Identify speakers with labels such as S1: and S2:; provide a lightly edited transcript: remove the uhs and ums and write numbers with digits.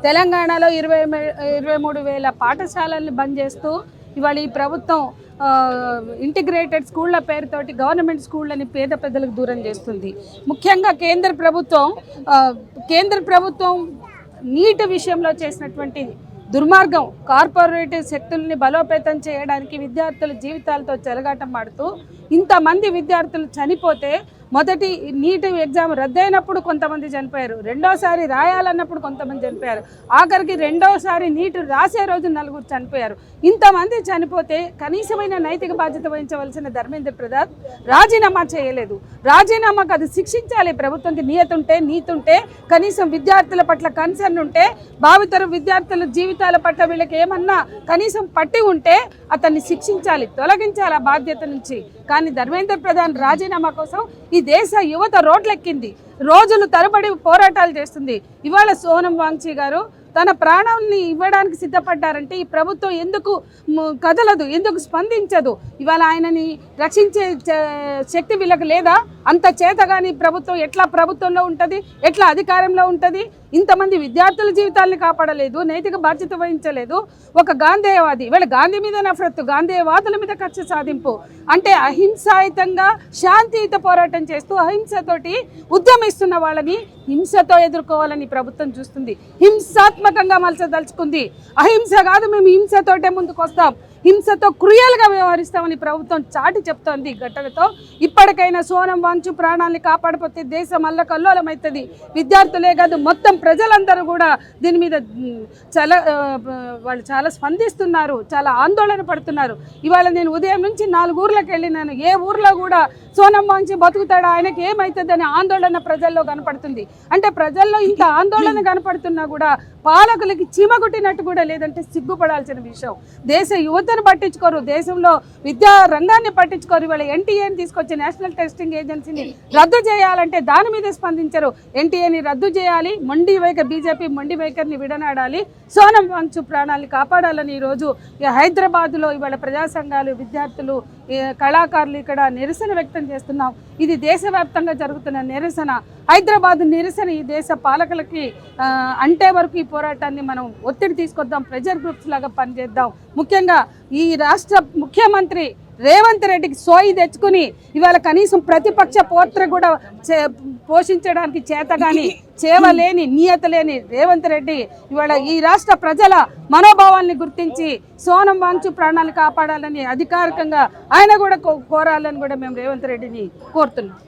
S1: తెలంగాణలో 23,000 పాఠశాలల్ని బంద్ చేస్తూ ఇవాళ ఈ ప్రభుత్వం ఇంటిగ్రేటెడ్ స్కూళ్ళ పేరుతోటి గవర్నమెంట్ స్కూళ్ళని పేద ప్రజలకు దూరం చేస్తుంది. ముఖ్యంగా కేంద్ర ప్రభుత్వం నీటి విషయంలో చేసినటువంటి దుర్మార్గం, కార్పొరేటివ్ శక్తుల్ని బలోపేతం చేయడానికి విద్యార్థుల జీవితాలతో చెలగాటమాడుతూ ఇంతమంది విద్యార్థులు చనిపోతే, మొదటి నీట్ ఎగ్జామ్ రద్దయినప్పుడు కొంతమంది చనిపోయారు, రెండోసారి రాయాలన్నప్పుడు కొంతమంది చనిపోయారు, ఆఖరికి రెండోసారి నీట్ రాసే రోజు 4 చనిపోయారు. ఇంతమంది చనిపోతే కనీసమైన నైతిక బాధ్యత వహించవలసిన ధర్మేంద్ర ప్రసాద్ రాజీనామా చేయలేదు. రాజీనామాకు అది శిక్షించాలి. ప్రభుత్వానికి నీతి ఉంటే కనీసం విద్యార్థుల పట్ల కన్సర్న్ ఉంటే, భావితరం విద్యార్థుల జీవితాల పట్ల వీళ్ళకి ఏమన్నా కనీసం పట్టి ఉంటే అతన్ని శిక్షించాలి, తొలగించాలి ఆ బాధ్యత నుంచి. కానీ ధర్మేంద్ర ప్రధాన్ రాజీనామా కోసం ఈ దేశ యువత రోడ్లెక్కింది, రోజులు తరబడి పోరాటాలు చేస్తుంది. ఇవాళ సోనం వాంగ్చీ గారు తన ప్రాణాన్ని ఇవ్వడానికి సిద్ధపడ్డారంటే ఈ ప్రభుత్వం ఎందుకు కదలదు, ఎందుకు స్పందించదు? ఇవాళ ఆయనని రక్షించే శక్తి వీళ్ళకి లేదా? అంత చేతగాని ప్రభుత్వం ఎట్లా ప్రభుత్వంలో ఉంటుంది, ఎట్లా అధికారంలో ఉంటుంది? ఇంతమంది విద్యార్థుల జీవితాలని కాపాడలేదు, నైతిక బాధ్యత వహించలేదు. ఒక గాంధేయవాది, ఇవాళ గాంధీ మీద నఫరత్తు, గాంధేయవాదుల మీద కక్ష సాధింపు అంటే అహింసాయుతంగా శాంతియుత పోరాటం చేస్తూ అహింసతోటి ఉద్యమిస్తున్న వాళ్ళని హింసతో ఎదుర్కోవాలని ప్రభుత్వం చూస్తుంది, హింసాత్మకంగా మలచదలుచుకుంది. అహింస కాదు, మేము హింసతోటే ముందుకు వస్తాం, హింసతో క్రూయల్గా వ్యవహరిస్తామని ప్రభుత్వం చాటి చెప్తోంది. ఘటనతో ఇప్పటికైనా సోనం వాంగ్చూ ప్రాణాలని కాపాడపోతే దేశం అల్లకల్లోలమవుతుంది. విద్యార్థులే కాదు మొత్తం ప్రజలందరూ కూడా దీని మీద వాళ్ళు చాలా స్పందిస్తున్నారు, చాలా ఆందోళన పడుతున్నారు. ఇవాళ నేను ఉదయం నుంచి 4 ఊర్లకు వెళ్ళినాను, ఏ ఊర్లో కూడా సోనం వాంగ్చూ బతుకుతాడా, ఆయనకి ఏమవుతుందని ఆందోళన ప్రజల్లో కనపడుతుంది. అంటే ప్రజల్లో ఇంత ఆందోళన కనపడుతున్నా కూడా పాలకులకి చీమగుట్టినట్టు కూడా లేదంటే సిగ్గుపడాల్సిన విషయం. దేశ యువతను పట్టించుకోరు, దేశంలో విద్యా రంగాన్ని పట్టించుకోరు. ఇవాళ ఎన్టీఏని తీసుకొచ్చి నేషనల్ టెస్టింగ్ ఏజెన్సీని రద్దు చేయాలంటే దాని మీద స్పందించరు. ఎన్టీఏని రద్దు చేయాలి, బీజేపీ మొండి వైఖరిని విడనాడాలి, సోనం వాంగ్చూ ప్రాణాలను కాపాడాలని ఈరోజు హైదరాబాద్లో ఇవాళ ప్రజా సంఘాలు, విద్యార్థులు, కళాకారులు ఇక్కడ నిరసన వ్యక్తం చేస్తున్నాం. ఇది దేశవ్యాప్తంగా జరుగుతున్న నిరసన. హైదరాబాద్ నిరసన ఈ దేశ పాలకులకి అంటే వరకు ఈ పోరాటాన్ని మనం ఒత్తిడి తీసుకొద్దాం, ప్రెజర్ గ్రూప్స్ లాగా పనిచేద్దాం. ముఖ్యంగా ఈ రాష్ట్ర ముఖ్యమంత్రి రేవంత్ రెడ్డికి సోయి తెచ్చుకుని ఇవాళ కనీసం ప్రతిపక్ష పాత్ర కూడా పోషించడానికి చేతగాని చేవలేని నియత లేని రేవంత్ రెడ్డి ఇవాళ ఈ రాష్ట్ర ప్రజల మనోభావాల్ని గుర్తించి సోనం వాంగ్చూ ప్రాణాలు కాపాడాలని అధికారికంగా ఆయన కూడా కోరాలని కూడా మేము రేవంత్ రెడ్డిని కోరుతున్నాం.